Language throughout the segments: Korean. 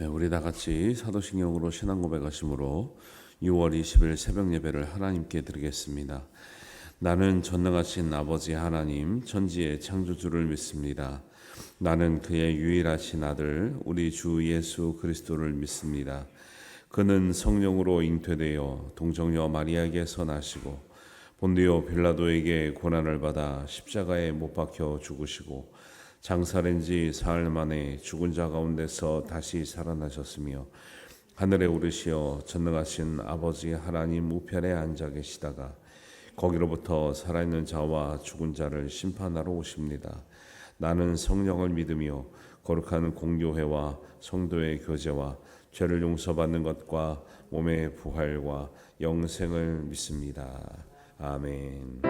우리 다 같이 사도신경으로 신앙 고백하심으로 6월 20일 새벽 예배를 하나님께 드리겠습니다. 나는 전능하신 아버지 하나님 천지의 창조주를 믿습니다. 나는 그의 유일하신 아들 우리 주 예수 그리스도를 믿습니다. 그는 성령으로 잉태되어 동정녀 마리아에게서 나시고 본디오 빌라도에게 고난을 받아 십자가에 못 박혀 죽으시고 장사된 지 사흘 만에 죽은 자 가운데서 다시 살아나셨으며 하늘에 오르시어 전능하신 아버지 하나님 우편에 앉아 계시다가 거기로부터 살아있는 자와 죽은 자를 심판하러 오십니다. 나는 성령을 믿으며 거룩한 공교회와 성도의 교제와 죄를 용서받는 것과 몸의 부활과 영생을 믿습니다. 아멘.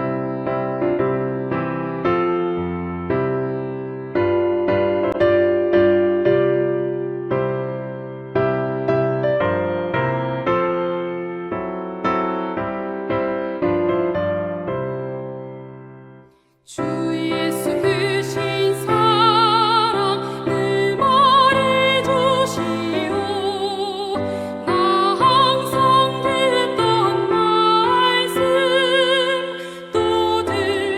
주 예수 크신 사랑 음원을 주시오. 나 항상 듣던 말씀 또 들려주시오.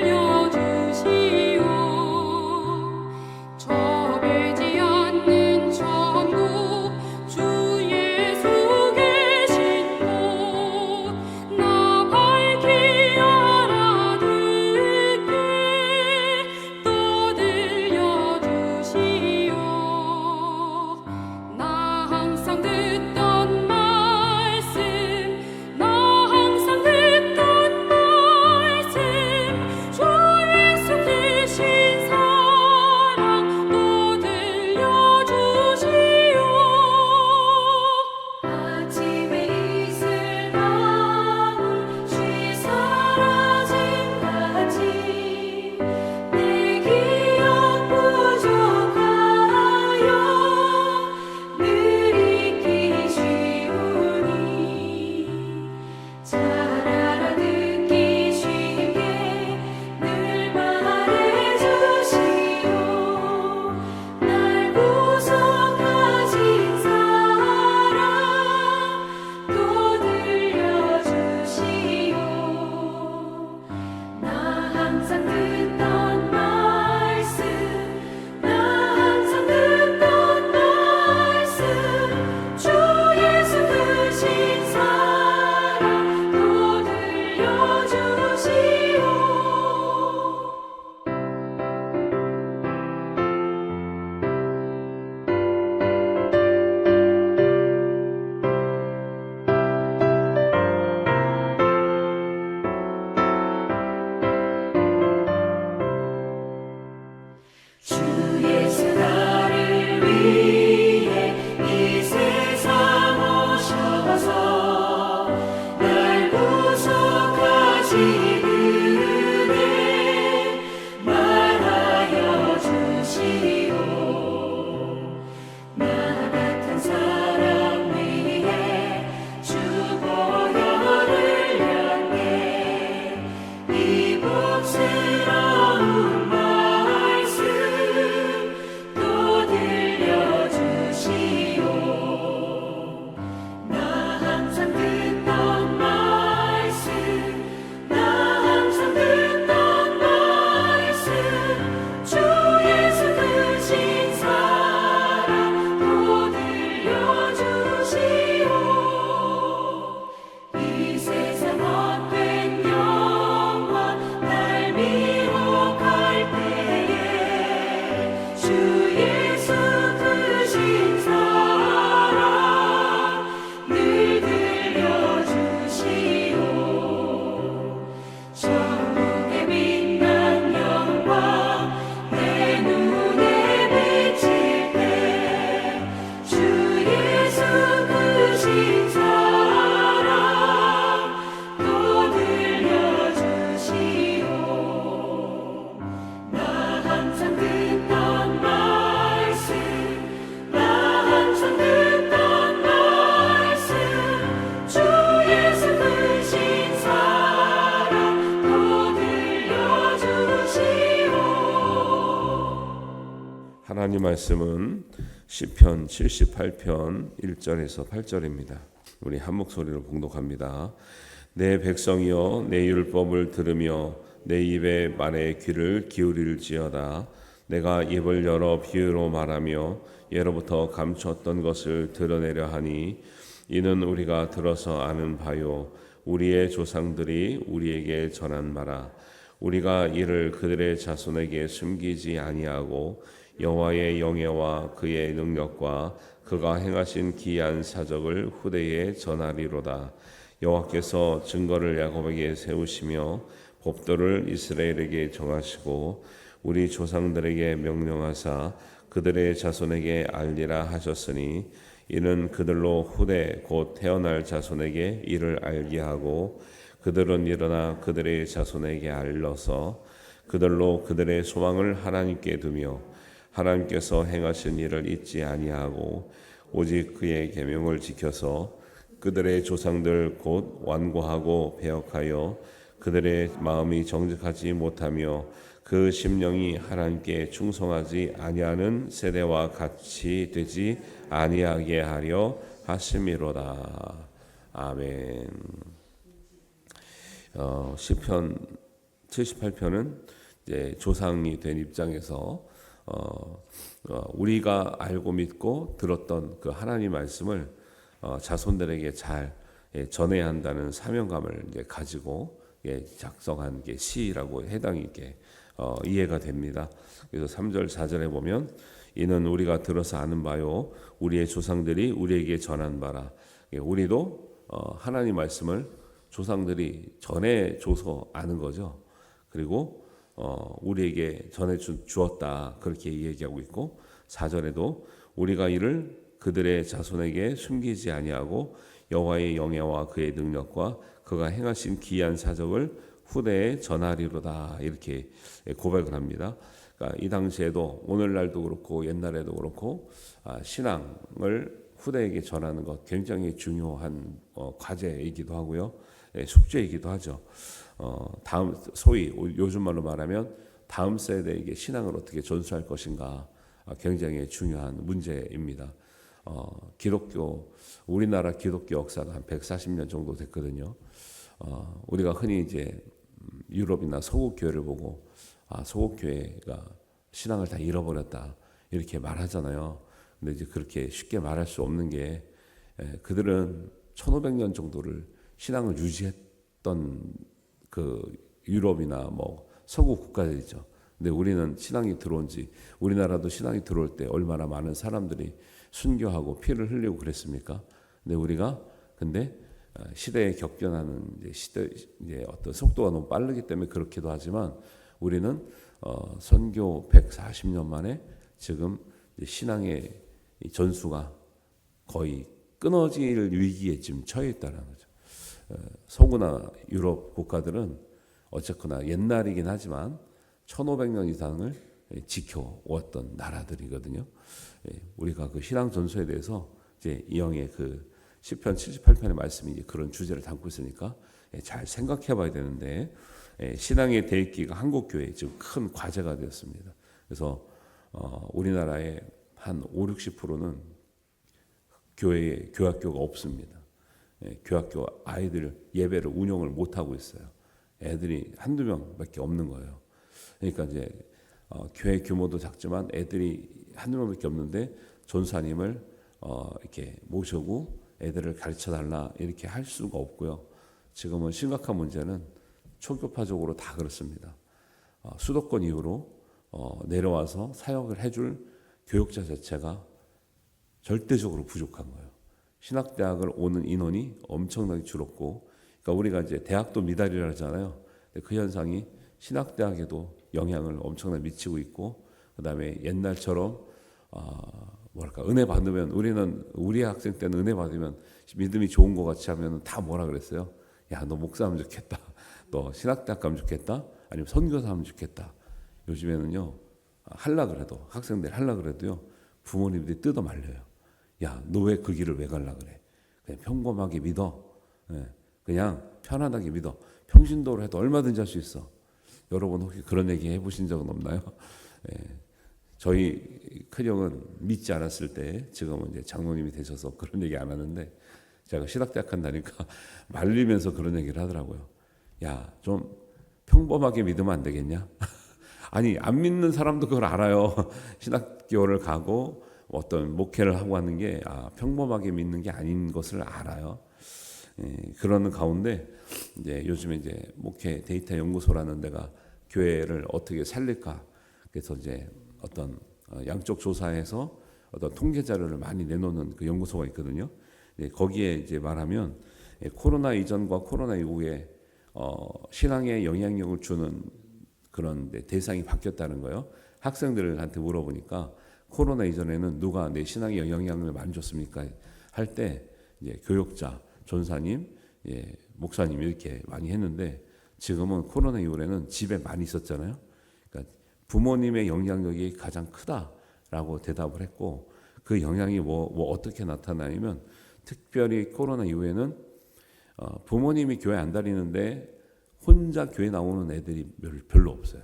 하나님 말씀은 시편 78편 1절에서 8절입니다. 우리 한 목소리로 봉독합니다. 내 백성이여 내 율법을 들으며 내 입의 말에 귀를 기울일지어다. 내가 입을 열어 비유로 말하며 예로부터 감추었던 것을 드러내려 하니 이는 우리가 들어서 아는 바요 우리의 조상들이 우리에게 전한 바라. 우리가 이를 그들의 자손에게 숨기지 아니하고 여호와의 영예와 그의 능력과 그가 행하신 기이한 사적을 후대에 전하리로다. 여호와께서 증거를 야곱에게 세우시며 법도를 이스라엘에게 정하시고 우리 조상들에게 명령하사 그들의 자손에게 알리라 하셨으니 이는 그들로 후대 곧 태어날 자손에게 이를 알게 하고 그들은 일어나 그들의 자손에게 알려서 그들로 그들의 소망을 하나님께 두며 하나님께서 행하신 일을 잊지 아니하고 오직 그의 계명을 지켜서 그들의 조상들 곧 완고하고 배역하여 그들의 마음이 정직하지 못하며 그 심령이 하나님께 충성하지 아니하는 세대와 같이 되지 아니하게 하려 하심이로다. 아멘. 시편 78편은 이제 조상이 된 입장에서 우리가 알고 믿고 들었던 그 하나님 말씀을 자손들에게 잘 전해야 한다는 사명감을 이제 가지고 작성한 게 시라고 해당이 있게 이해가 됩니다. 그래서 3절 4절에 보면 이는 우리가 들어서 아는 바요 우리의 조상들이 우리에게 전한 바라. 우리도 하나님 말씀을 조상들이 전해줘서 아는 거죠. 그리고 우리에게 전해 주었다 그렇게 얘기하고 있고 4절에도 우리가 이를 그들의 자손에게 숨기지 아니하고 여호와의 영예와 그의 능력과 그가 행하신 기이한 사적을 후대에 전하리로다 이렇게 고백을 합니다. 그러니까 이 당시에도 오늘날도 그렇고 옛날에도 그렇고 신앙을 후대에게 전하는 것 굉장히 중요한 과제이기도 하고요. 숙제이기도 하죠. 다음 소위 요즘 말로 말하면 다음 세대에게 신앙을 어떻게 전수할 것인가 굉장히 중요한 문제입니다. 기독교 우리나라 기독교 역사가 한 140년 정도 됐거든요. 우리가 흔히 이제 유럽이나 서구 교회를 보고 서구 교회가 신앙을 다 잃어버렸다 이렇게 말하잖아요. 근데 이제 그렇게 쉽게 말할 수 없는 게 그들은 1500년 정도를 신앙을 유지했던 그 유럽이나 뭐 서구 국가들이죠. 근데 우리는 신앙이 들어온 지 우리나라도 신앙이 들어올 때 얼마나 많은 사람들이 순교하고 피를 흘리고 그랬습니까? 근데 우리가 시대에 격변하는 시대 어떤 속도가 너무 빠르기 때문에 그렇기도 하지만 우리는 선교 140년 만에 지금 신앙의 전수가 거의 끊어질 위기에 지금 처해 있다는 거죠. 서구나 유럽 국가들은 어쨌거나 옛날이긴 하지만 1500년 이상을 지켜왔던 나라들이거든요. 우리가 그 신앙 전수에 대해서 이제 이영의 그 시편 78편의 말씀이 이제 그런 주제를 담고 있으니까 잘 생각해봐야 되는데 신앙의 대입기가 한국 교회에 지금 큰 과제가 되었습니다. 그래서 우리나라의 한 5-60%는 교회에 교학교가 없습니다. 교학교 아이들 예배를 운영을 못 하고 있어요. 애들이 한두 명밖에 없는 거예요. 그러니까 이제 교회 규모도 작지만 애들이 한두 명밖에 없는데 전사님을 이렇게 모시고 애들을 가르쳐 달라 이렇게 할 수가 없고요. 지금은 심각한 문제는 초교파적으로 다 그렇습니다. 수도권 이후로 내려와서 사역을 해줄 교육자 자체가 절대적으로 부족한 거예요. 신학대학을 오는 인원이 엄청나게 줄었고, 그러니까 우리가 이제 대학도 미달이라 하잖아요. 그 현상이 신학대학에도 영향을 엄청나게 미치고 있고, 그 다음에 옛날처럼 은혜 받으면 우리 학생 때는 은혜 받으면 믿음이 좋은 것 같이 하면 다 뭐라 그랬어요? 야, 너 목사 하면 좋겠다. 너 신학대학 가면 좋겠다. 아니면 선교사 하면 좋겠다. 요즘에는요, 학생들 할라 그래도요, 부모님들이 뜯어 말려요. 야, 너 왜 그 길을 왜 갈라 그래? 그냥 평범하게 믿어. 그냥 편안하게 믿어. 평신도로 해도 얼마든지 할 수 있어. 여러분 혹시 그런 얘기 해보신 적은 없나요? 저희 큰형은 믿지 않았을 때 지금은 이제 장로님이 되셔서 그런 얘기 안 하는데 제가 신학대학 한다니까 말리면서 그런 얘기를 하더라고요. 야, 좀 평범하게 믿으면 안 되겠냐? 아니, 안 믿는 사람도 그걸 알아요. 신학교를 가고 어떤 목회를 하고 하는 게 평범하게 믿는 게 아닌 것을 알아요. 그러는 가운데 이제 요즘에 이제 목회 데이터 연구소라는 데가 교회를 어떻게 살릴까? 그래서 이제 어떤 양쪽 조사해서 어떤 통계 자료를 많이 내놓는 그 연구소가 있거든요. 거기에 이제 말하면 코로나 이전과 코로나 이후에 신앙에 영향력을 주는 그런 대상이 바뀌었다는 거예요. 학생들한테 물어보니까 코로나 이전에는 누가 내 신앙에 영향을 많이 줬습니까? 할 때 이제 교역자, 전사님, 목사님 이렇게 많이 했는데 지금은 코로나 이후에는 집에 많이 있었잖아요. 그러니까 부모님의 영향력이 가장 크다라고 대답을 했고 그 영향이 뭐 어떻게 나타나냐면 특별히 코로나 이후에는 부모님이 교회 안 다니는데 혼자 교회 나오는 애들이 별로 없어요.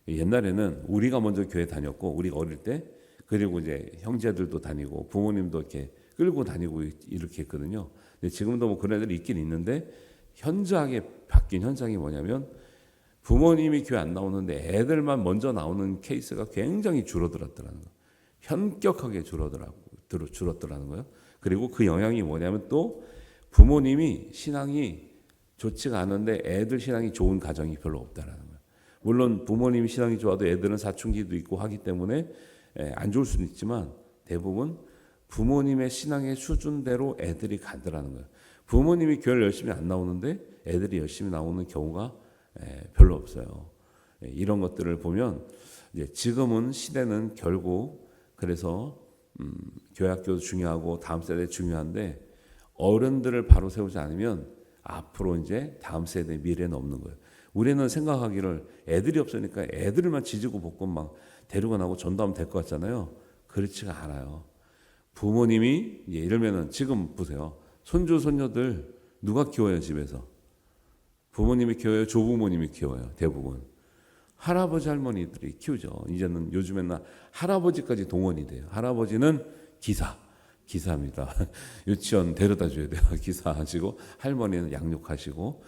옛날에는 우리가 먼저 교회 다녔고 우리가 어릴 때 그리고 이제 형제들도 다니고 부모님도 이렇게 끌고 다니고 이렇게 했거든요. 근데 지금도 뭐 그런 애들이 있긴 있는데 현저하게 바뀐 현상이 뭐냐면 부모님이 교회 안 나오는데 애들만 먼저 나오는 케이스가 굉장히 줄어들었더라는 거예요. 현격하게 줄었더라는 거예요. 그리고 그 영향이 뭐냐면 또 부모님이 신앙이 좋지가 않은데 애들 신앙이 좋은 가정이 별로 없다라는 거예요. 물론 부모님이 신앙이 좋아도 애들은 사춘기도 있고 하기 때문에 안 좋을 수는 있지만 대부분 부모님의 신앙의 수준대로 애들이 가더라는 거예요. 부모님이 교회를 열심히 안 나오는데 애들이 열심히 나오는 경우가 별로 없어요. 이런 것들을 보면 이제 지금은 시대는 결국 그래서 교회 학교도 중요하고 다음 세대 중요한데 어른들을 바로 세우지 않으면 앞으로 이제 다음 세대 미래는 없는 거예요. 우리는 생각하기를 애들이 없으니까 애들만 지지고 볶고 막 데리고 나고 전도하면 될 것 같잖아요. 그렇지가 않아요. 부모님이 이러면은 지금 보세요. 손주 손녀들 누가 키워요 집에서? 부모님이 키워요, 조부모님이 키워요. 대부분 할아버지 할머니들이 키우죠. 이제는 요즘에는 할아버지까지 동원이 돼요. 할아버지는 기사입니다. 유치원 데려다 줘야 돼요. 기사하시고 할머니는 양육하시고.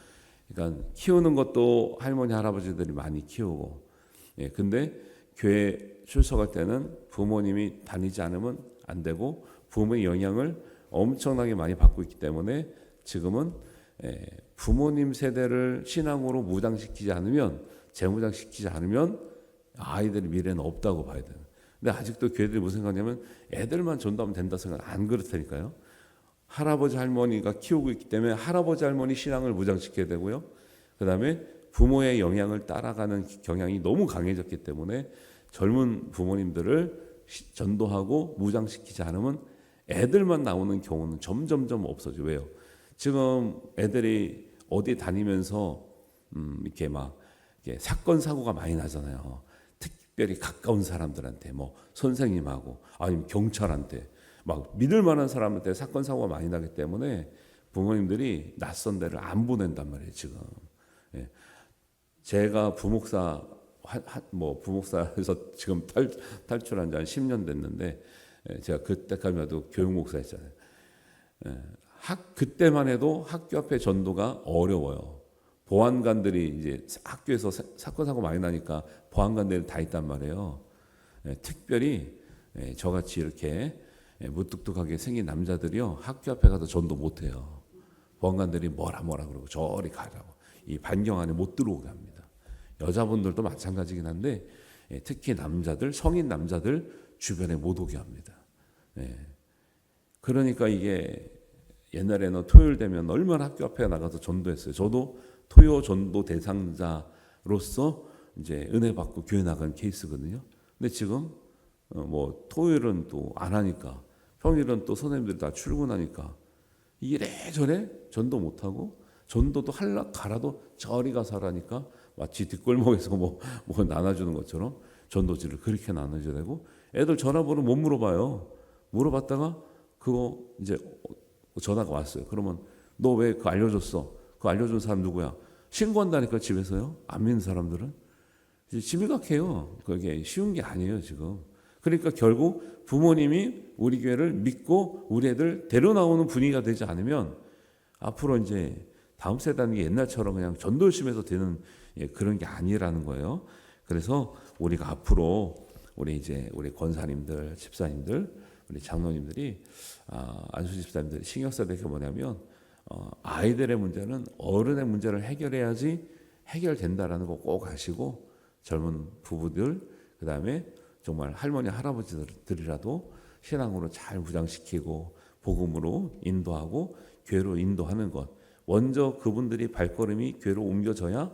그러니까 키우는 것도 할머니 할아버지들이 많이 키우고. 근데 교회 출석할 때는 부모님이 다니지 않으면 안 되고 부모의 영향을 엄청나게 많이 받고 있기 때문에 지금은 부모님 세대를 신앙으로 무장시키지 않으면 재무장시키지 않으면 아이들의 미래는 없다고 봐야 돼요. 근데 아직도 교회들이 무슨 생각하냐면 애들만 전도하면 된다 생각 안 그렇다니까요. 할아버지 할머니가 키우고 있기 때문에 할아버지 할머니 신앙을 무장시켜야 되고요. 그다음에 부모의 영향을 따라가는 경향이 너무 강해졌기 때문에 젊은 부모님들을 전도하고 무장시키지 않으면 애들만 나오는 경우는 점점점 없어져요. 왜요? 지금 애들이 어디 다니면서 이렇게 막 이렇게 사건 사고가 많이 나잖아요. 특별히 가까운 사람들한테 뭐 선생님하고 아니면 경찰한테 막 믿을 만한 사람한테 사건 사고가 많이 나기 때문에 부모님들이 낯선 데를 안 보낸단 말이에요. 지금 제가 부목사에서 지금 탈출한 지 한 10년 됐는데 제가 그때까지만 해도 교육 목사였잖아요. 그때만 해도 학교 앞에 전도가 어려워요. 보안관들이 이제 학교에서 사건 사고 많이 나니까 보안관들이 다 있단 말이에요. 특별히 저같이 이렇게 무뚝뚝하게 생긴 남자들이요 학교 앞에 가서 전도 못해요. 보안관들이 뭐라 그러고 저리 가라고 이 반경 안에 못 들어오게 합니다. 여자분들도 마찬가지긴 한데 특히 남자들 성인 남자들 주변에 못 오게 합니다. 그러니까 이게 옛날에는 토요일 되면 얼마나 학교 앞에 나가서 전도했어요. 저도 토요 전도 대상자로서 이제 은혜 받고 교회 나간 케이스거든요. 근데 지금 뭐 토요일은 또 안 하니까 평일은 또 선생님들이 다 출근하니까 이래저래 전도 못 하고 전도도 할라 가라도 저리 가서 하라니까 마치 뒷골목에서 뭐 나눠주는 것처럼 전도지를 그렇게 나눠줘야 되고 애들 전화번호 못 물어봐요. 물어봤다가 그거 이제 전화가 왔어요. 그러면 너 왜 그거 알려줬어? 그거 알려준 사람 누구야? 신고한다니까 집에서요. 안 믿는 사람들은. 심각해요. 그게 쉬운 게 아니에요 지금. 그러니까 결국 부모님이 우리 교회를 믿고 우리 애들 데려나오는 분위기가 되지 않으면 앞으로 이제 다음 세대는 옛날처럼 그냥 전도심에서 되는 그런 게 아니라는 거예요. 그래서 우리가 앞으로 우리 권사님들, 집사님들, 우리 장로님들이 안수 집사님들이 신경 써야 될 게 뭐냐면 아이들의 문제는 어른의 문제를 해결해야지 해결된다라는 거 꼭 아시고 젊은 부부들 그다음에 정말 할머니 할아버지들이라도 신앙으로 잘 무장시키고 복음으로 인도하고 교회로 인도하는 것. 먼저 그분들이 발걸음이 교회로 옮겨져야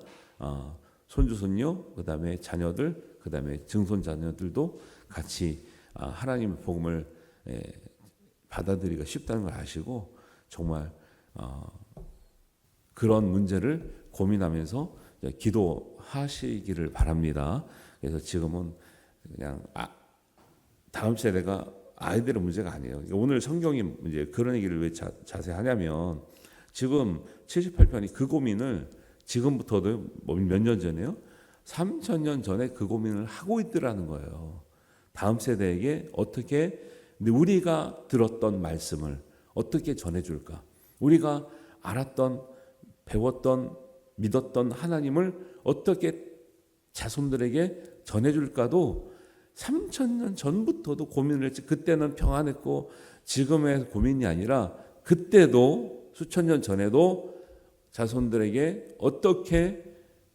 손주 손녀 그다음에 자녀들 그다음에 증손 자녀들도 같이 하나님의 복음을 받아들이기가 쉽다는 걸 아시고 정말 그런 문제를 고민하면서 기도하시기를 바랍니다. 그래서 지금은 그냥 다음 세대가 아이들의 문제가 아니에요. 오늘 성경이 이제 그런 얘기를 왜 자세히 하냐면 지금 78편이 그 고민을 지금부터도 몇 년 전에요? 3,000년 전에 그 고민을 하고 있더라는 거예요. 다음 세대에게 어떻게 우리가 들었던 말씀을 어떻게 전해줄까? 우리가 알았던 배웠던 믿었던 하나님을 어떻게 자손들에게 전해줄까도 3,000년 전부터도 고민을 했지. 그때는 평안했고 지금의 고민이 아니라 그때도 수천 년 전에도 자손들에게 어떻게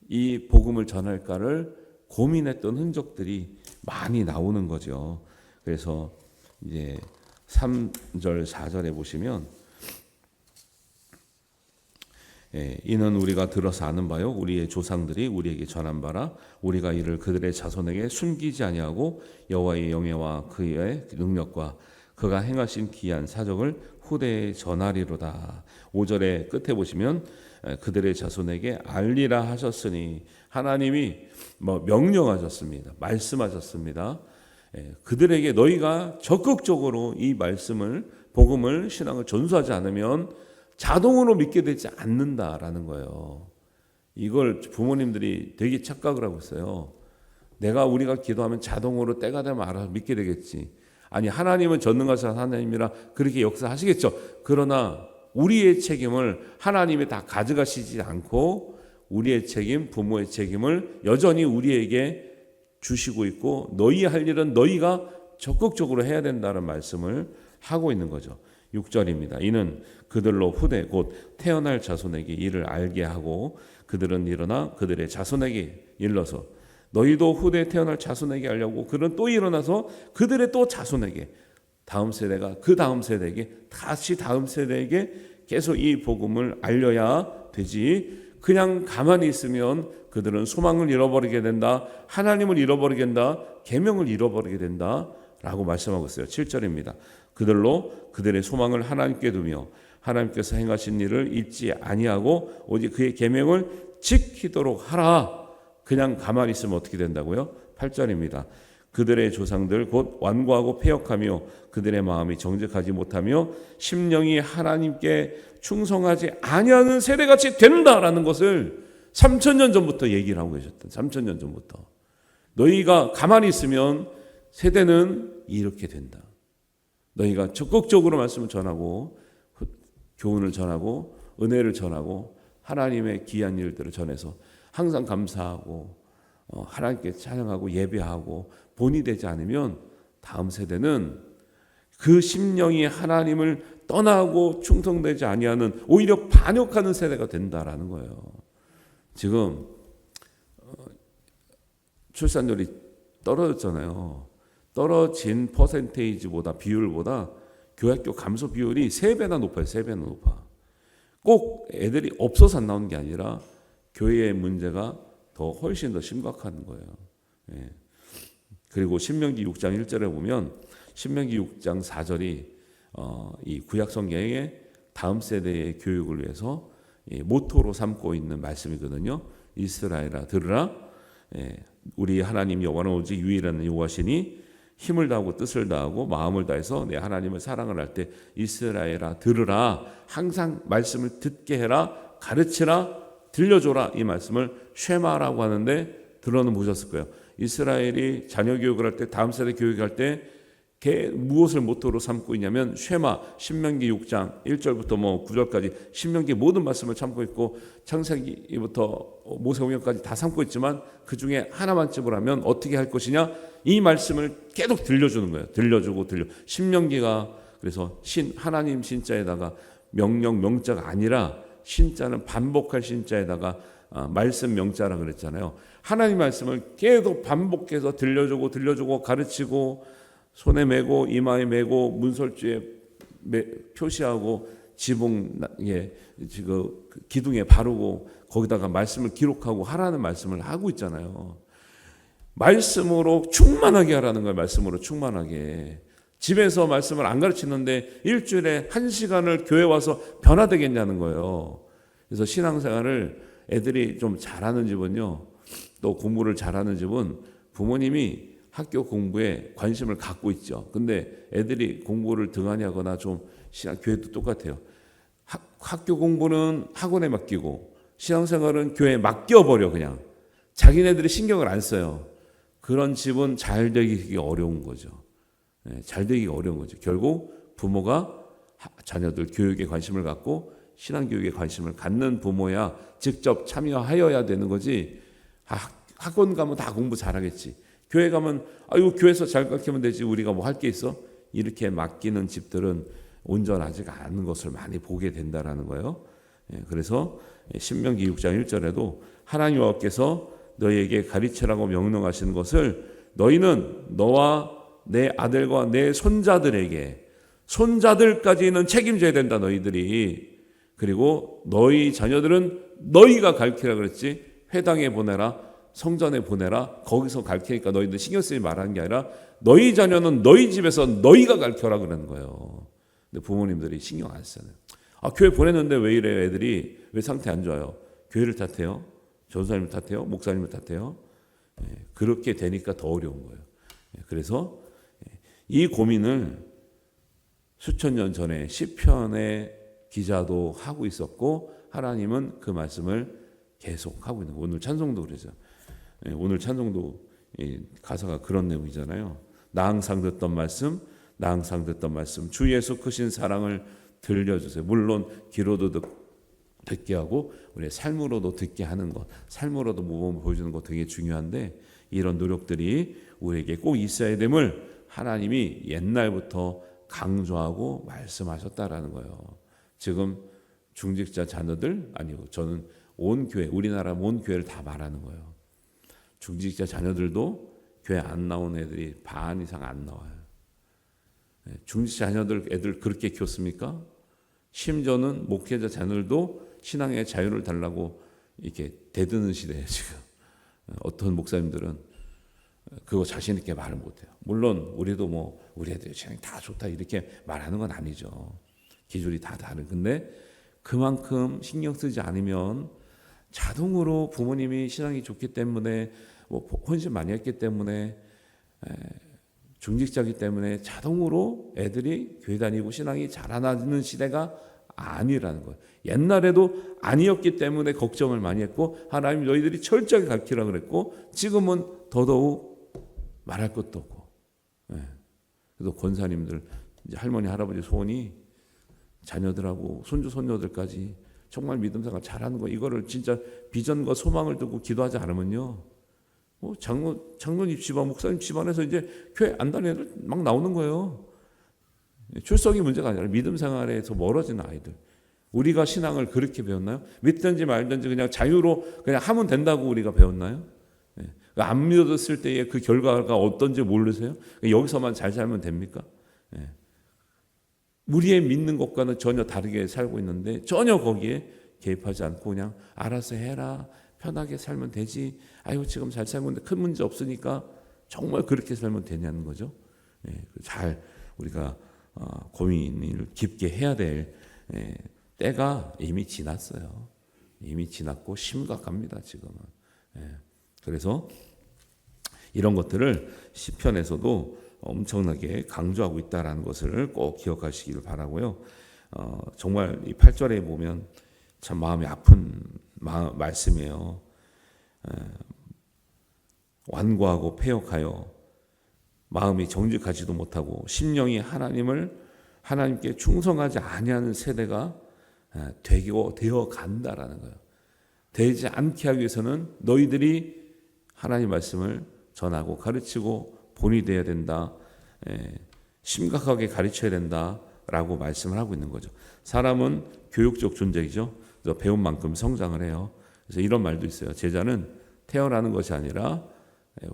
이 복음을 전할까를 고민했던 흔적들이 많이 나오는 거죠. 그래서 이제 3절 4절에 보시면 이는 우리가 들어서 아는 바요 우리의 조상들이 우리에게 전한 바라 우리가 이를 그들의 자손에게 숨기지 아니하고 여호와의 영예와 그의 능력과 그가 행하신 기이한 사적을 후대에 전하리로다. 5절의 끝에 보시면 그들의 자손에게 알리라 하셨으니 하나님이 명령하셨습니다. 말씀하셨습니다. 그들에게 너희가 적극적으로 이 말씀을 복음을 신앙을 전수하지 않으면 자동으로 믿게 되지 않는다라는 거예요. 이걸 부모님들이 되게 착각을 하고 있어요. 우리가 기도하면 자동으로 때가 되면 알아서 믿게 되겠지. 아니 하나님은 전능하신 하나님이라 그렇게 역사하시겠죠. 그러나 우리의 책임을 하나님이 다 가져가시지 않고 우리의 책임, 부모의 책임을 여전히 우리에게 주시고 있고 너희 할 일은 너희가 적극적으로 해야 된다는 말씀을 하고 있는 거죠. 6절입니다. 이는 그들로 후대 곧 태어날 자손에게 이를 알게 하고 그들은 일어나 그들의 자손에게 일러서 너희도 후대 태어날 자손에게 알려고 그들은 또 일어나서 그들의 또 자손에게 다음 세대가 그 다음 세대에게 다시 다음 세대에게 계속 이 복음을 알려야 되지. 그냥 가만히 있으면 그들은 소망을 잃어버리게 된다. 하나님을 잃어버리게 된다. 계명을 잃어버리게 된다라고 말씀하고 있어요. 7절입니다. 그들로 그들의 소망을 하나님께 두며 하나님께서 행하신 일을 잊지 아니하고 오직 그의 계명을 지키도록 하라. 그냥 가만히 있으면 어떻게 된다고요? 8절입니다. 그들의 조상들 곧 완고하고 패역하며 그들의 마음이 정직하지 못하며 심령이 하나님께 충성하지 아니하는 세대같이 된다라는 것을 3,000년 전부터 얘기를 하고 계셨던 3,000년 전부터 너희가 가만히 있으면 세대는 이렇게 된다. 너희가 적극적으로 말씀을 전하고 교훈을 전하고 은혜를 전하고 하나님의 귀한 일들을 전해서 항상 감사하고 하나님께 찬양하고 예배하고 본이 되지 않으면 다음 세대는 그 심령이 하나님을 떠나고 충성되지 아니하는 오히려 반역하는 세대가 된다라는 거예요. 지금 출산율이 떨어졌잖아요. 떨어진 퍼센테이지보다 비율보다 교회학교 감소 비율이 3배나 높아요. 3배나 높아. 꼭 애들이 없어서 안 나오는 게 아니라 교회의 문제가 더 훨씬 더 심각한 거예요. 예. 그리고 신명기 6장 1절에 보면 신명기 6장 4절이 이 구약 성경의 다음 세대의 교육을 위해서 모토로 삼고 있는 말씀이거든요. 이스라엘아 들으라. 우리 하나님 여호와는 오직 유일한 여호와시니 힘을 다하고 뜻을 다하고 마음을 다해서 내 하나님을 사랑을 할 때 이스라엘아 들으라. 항상 말씀을 듣게 해라. 가르치라. 들려줘라. 이 말씀을 쉐마라고 하는데 들어는 보셨을 거예요. 이스라엘이 자녀 교육을 할 때, 다음 세대 교육할 때 무엇을 모토로 삼고 있냐면 쉐마, 신명기 6장 1절부터 9절까지 신명기 모든 말씀을 참고 있고 창세기부터 모세오경까지 다 삼고 있지만 그 중에 하나만 집으라면 어떻게 할 것이냐, 이 말씀을 계속 들려주는 거예요. 들려주고 신명기가 그래서 하나님 신자에다가 명자가 아니라 신자는 반복할 신자에다가 말씀 명자라 그랬잖아요. 하나님 말씀을 계속 반복해서 들려주고 가르치고 손에 메고 이마에 메고 문설주에 표시하고 지붕에 기둥에 바르고 거기다가 말씀을 기록하고 하라는 말씀을 하고 있잖아요. 말씀으로 충만하게 하라는 거예요. 말씀으로 충만하게. 집에서 말씀을 안 가르치는데 일주일에 1시간을 교회 와서 변화되겠냐는 거예요. 그래서 신앙생활을 애들이 좀 잘하는 집은요, 또 공부를 잘하는 집은 부모님이 학교 공부에 관심을 갖고 있죠. 근데 애들이 공부를 등한히 하거나 좀 교회도 똑같아요. 학교 공부는 학원에 맡기고 신앙생활은 교회에 맡겨버려. 그냥 자기네들이 신경을 안 써요. 그런 집은 잘 되기 어려운 거죠. 잘 되기가 어려운 거죠. 결국 부모가 자녀들 교육에 관심을 갖고 신앙교육에 관심을 갖는 부모야 직접 참여하여야 되는 거지. 학원 가면 다 공부 잘하겠지. 교회 가면 아유 교회에서 잘 가르치면 되지, 우리가 뭐 할 게 있어? 이렇게 맡기는 집들은 온전하지 않은 것을 많이 보게 된다라는 거예요. 그래서 신명기 6장 1절에도 하나님 여호와께서 너희에게 가르치라고 명령하시는 것을 너희는 너와 내 아들과 내 손자들까지는 책임져야 된다, 너희들이. 그리고 너희 자녀들은 너희가 가르치라 그랬지, 회당에 보내라, 성전에 보내라, 거기서 가르치니까 너희들 신경 쓰지 말하는 게 아니라 너희 자녀는 너희 집에서 너희가 가르쳐라 그러는 거예요. 근데 부모님들이 신경 안 쓰잖아요. 교회 보냈는데 왜 이래요? 애들이 왜 상태 안 좋아요? 교회를 탓해요? 전사님을 탓해요? 목사님을 탓해요? 그렇게 되니까 더 어려운 거예요. 그래서 이 고민을 수천 년 전에 시편의 기자도 하고 있었고 하나님은 그 말씀을 계속 하고 있는 거예요. 오늘 찬송도 그러죠. 오늘 찬송도 가사가 그런 내용이잖아요. 나 항상 듣던 말씀 주 예수 크신 사랑을 들려주세요. 물론 귀로도 듣게 하고 우리의 삶으로도 듣게 하는 것, 삶으로도 모범을 보여주는 것 되게 중요한데, 이런 노력들이 우리에게 꼭 있어야 됨을 하나님이 옛날부터 강조하고 말씀하셨다라는 거예요. 지금 중직자 자녀들, 아니고 저는 온 교회, 우리나라 온 교회를 다 말하는 거예요. 중직자 자녀들도 교회 안 나온 애들이 반 이상 안 나와요. 중직자 자녀들 애들 그렇게 키웠습니까? 심지어는 목회자 자녀들도 신앙의 자유를 달라고 이렇게 대드는 시대예요 지금. 어떤 목사님들은 그거 자신 있게 말을 못해요. 물론 우리도 우리 애들 신앙이 다 좋다 이렇게 말하는 건 아니죠. 기준이 다 다른. 근데 그만큼 신경 쓰지 않으면 자동으로 부모님이 신앙이 좋기 때문에 헌신 많이 했기 때문에 중직자이기 때문에 자동으로 애들이 교회 다니고 신앙이 자라나는 시대가 아니라는 거예요. 옛날에도 아니었기 때문에 걱정을 많이 했고 하나님 너희들이 철저하게 가르치라 그랬고 지금은 더더욱 말할 것도 없고. 그래서 권사님들 이제 할머니 할아버지 소원이 자녀들하고 손주 손녀들까지 정말 믿음 생활 잘하는 거, 이거를 진짜 비전과 소망을 두고 기도하지 않으면요, 장로님 집안, 목사님 집안에서 이제 교회 안 다니는 애들 막 나오는 거예요. 출석이 문제가 아니라 믿음 생활에서 멀어지는 아이들. 우리가 신앙을 그렇게 배웠나요? 믿든지 말든지 그냥 자유로 그냥 하면 된다고 우리가 배웠나요? 안 믿었을 때의 그 결과가 어떤지 모르세요? 여기서만 잘 살면 됩니까? 우리의 믿는 것과는 전혀 다르게 살고 있는데 전혀 거기에 개입하지 않고 그냥 알아서 해라, 편하게 살면 되지, 아유 지금 잘 살고 있는데 큰 문제 없으니까 정말 그렇게 살면 되냐는 거죠. 잘 우리가 고민을 깊게 해야 될 때가 이미 지났어요. 이미 지났고 심각합니다 지금은. 그래서 이런 것들을 시편에서도 엄청나게 강조하고 있다라는 것을 꼭 기억하시기를 바라고요. 정말 이 8절에 보면 참 마음이 아픈 말씀이에요. 완고하고 패역하여 마음이 정직하지도 못하고 심령이 하나님께 충성하지 아니하는 세대가 되어 간다라는 거예요. 되지 않게 하기 위해서는 너희들이 하나님 말씀을 전하고 가르치고 본이 되어야 된다. 심각하게 가르쳐야 된다라고 말씀을 하고 있는 거죠. 사람은 교육적 존재이죠. 그래서 배운 만큼 성장을 해요. 그래서 이런 말도 있어요. 제자는 태어나는 것이 아니라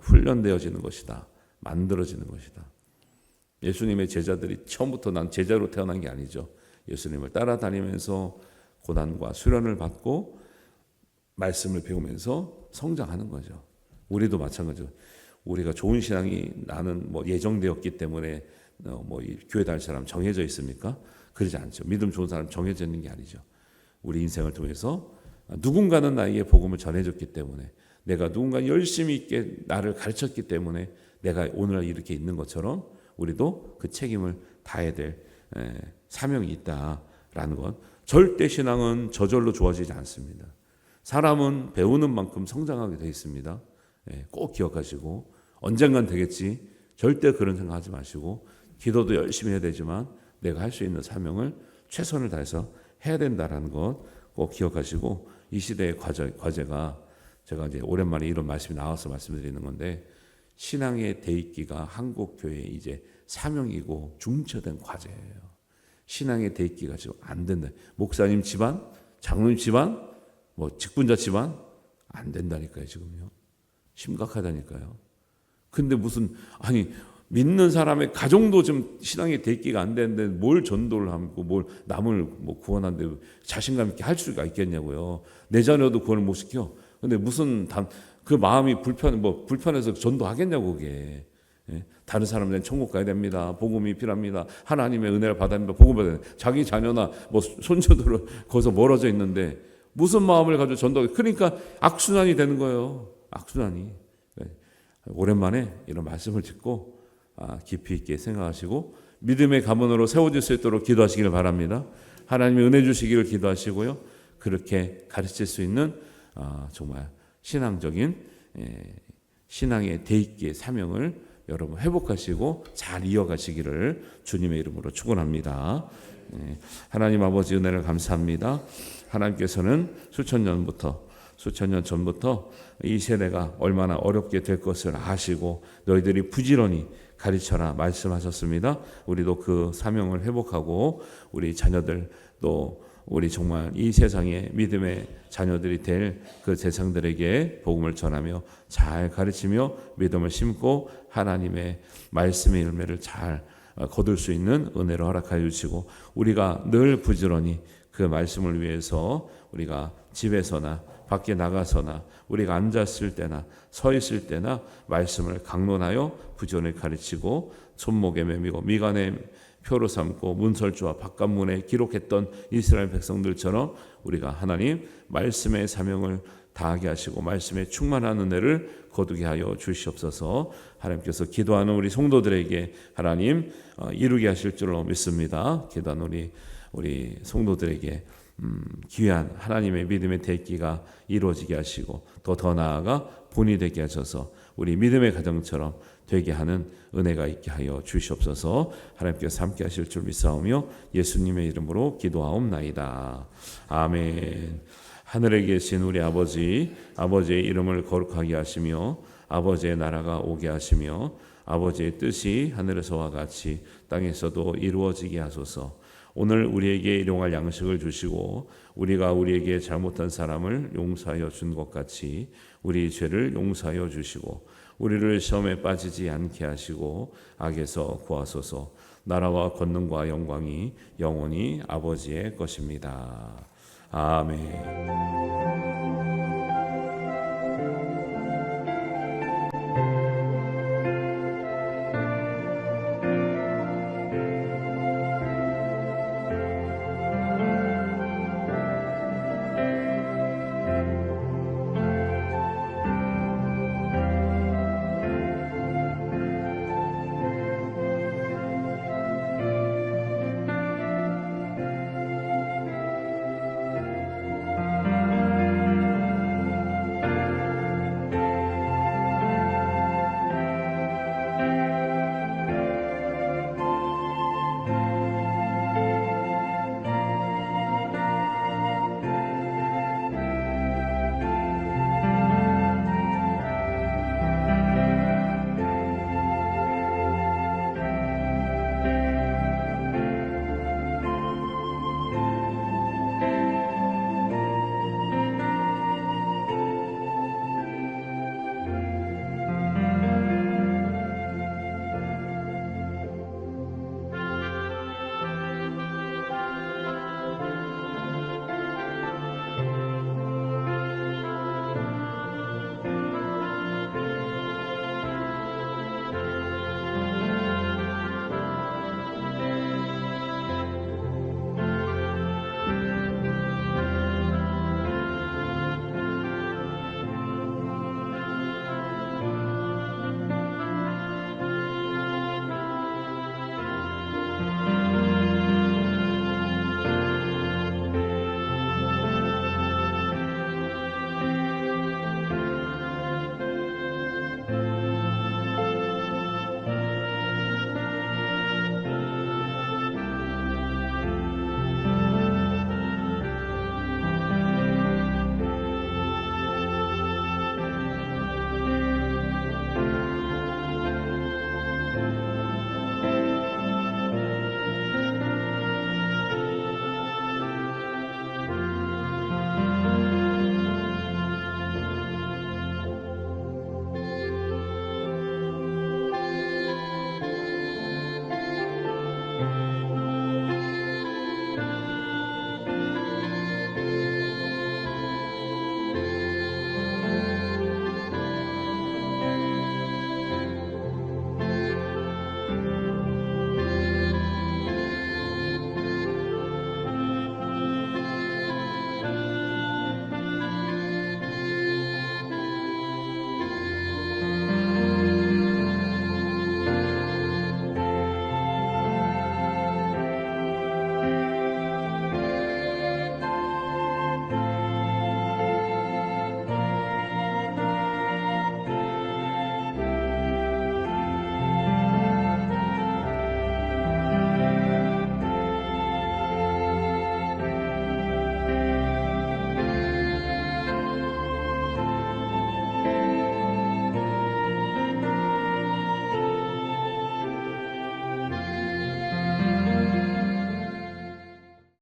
훈련되어지는 것이다. 만들어지는 것이다. 예수님의 제자들이 처음부터 난 제자로 태어난 게 아니죠. 예수님을 따라다니면서 고난과 수련을 받고 말씀을 배우면서 성장하는 거죠. 우리도 마찬가지죠. 우리가 좋은 신앙이 나는 예정되었기 때문에 이 교회 다닐 사람 정해져 있습니까? 그러지 않죠. 믿음 좋은 사람 정해져 있는 게 아니죠. 우리 인생을 통해서 누군가는 나에게 복음을 전해줬기 때문에, 내가 누군가 열심히 있게 나를 가르쳤기 때문에 내가 오늘날 이렇게 있는 것처럼 우리도 그 책임을 다해야 될 사명이 있다라는 것. 절대 신앙은 저절로 좋아지지 않습니다. 사람은 배우는 만큼 성장하게 되어 있습니다. 꼭 기억하시고, 언젠간 되겠지, 절대 그런 생각하지 마시고, 기도도 열심히 해야 되지만 내가 할 수 있는 사명을 최선을 다해서 해야 된다라는 것 꼭 기억하시고, 이 시대의 과제가, 제가 이제 오랜만에 이런 말씀이 나와서 말씀드리는 건데, 신앙의 대입기가 한국 교회의 이제 사명이고 중처된 과제예요. 신앙의 대입기가 지금 안 된다. 목사님 집안, 장로님 집안, 직분자 집안 안 된다니까요, 지금요. 심각하다니까요. 근데 믿는 사람의 가정도 좀 신앙의 대입기가 안 되는데 뭘 전도를 하고 뭘 남을 구원하는데 자신감 있게 할 수가 있겠냐고요. 내 자녀도 구원을 못 시켜. 근데 그 마음이 불편해서 전도하겠냐고, 그게. 다른 사람들은 천국 가야 됩니다. 복음이 필요합니다. 하나님의 은혜를 받아야 됩니다. 복음 받아야 됩니다. 자기 자녀나 손주들은 거기서 멀어져 있는데 무슨 마음을 가지고 전도하게. 그러니까 악순환이 되는 거예요. 악순환이. 오랜만에 이런 말씀을 듣고 깊이 있게 생각하시고 믿음의 가문으로 세워질 수 있도록 기도하시길 바랍니다. 하나님의 은혜 주시기를 기도하시고요. 그렇게 가르칠 수 있는 정말 신앙적인 신앙의 대입기의 사명을 여러분 회복하시고 잘 이어가시기를 주님의 이름으로 축원합니다. 하나님 아버지 은혜를 감사합니다. 하나님께서는 수천 년 전부터 이 세대가 얼마나 어렵게 될 것을 아시고 너희들이 부지런히 가르쳐라 말씀하셨습니다. 우리도 그 사명을 회복하고 우리 자녀들, 또 우리 정말 이 세상의 믿음의 자녀들이 될 그 세상들에게 복음을 전하며 잘 가르치며 믿음을 심고 하나님의 말씀의 열매를 잘 거둘 수 있는 은혜로 허락하여 주시고, 우리가 늘 부지런히 그 말씀을 위해서 우리가 집에서나 밖에 나가서나 우리가 앉았을 때나 서 있을 때나 말씀을 강론하여 부지런히 가르치고 손목에 매미고 미간에 표로 삼고 문설주와 바깥문에 기록했던 이스라엘 백성들처럼 우리가 하나님 말씀의 사명을 다하게 하시고 말씀에 충만한 은혜를 거두게 하여 주시옵소서. 하나님께서 기도하는 우리 성도들에게 하나님 이루게 하실 줄로 믿습니다. 기도하는 우리 성도들에게 귀한 하나님의 믿음의 대기가 이루어지게 하시고 더 나아가 본이 되게 하셔서 우리 믿음의 가정처럼 되게 하는 은혜가 있게 하여 주시옵소서. 하나님께서 함께 하실 줄 믿사오며 예수님의 이름으로 기도하옵나이다. 아멘. 하늘에 계신 우리 아버지의 이름을 거룩하게 하시며 아버지의 나라가 오게 하시며 아버지의 뜻이 하늘에서와 같이 땅에서도 이루어지게 하소서. 오늘 우리에게 일용할 양식을 주시고 우리가 우리에게 잘못한 사람을 용서하여 준 것 같이 우리 죄를 용서하여 주시고 우리를 시험에 빠지지 않게 하시고 악에서 구하소서. 나라와 권능과 영광이 영원히 아버지의 것입니다. 아멘.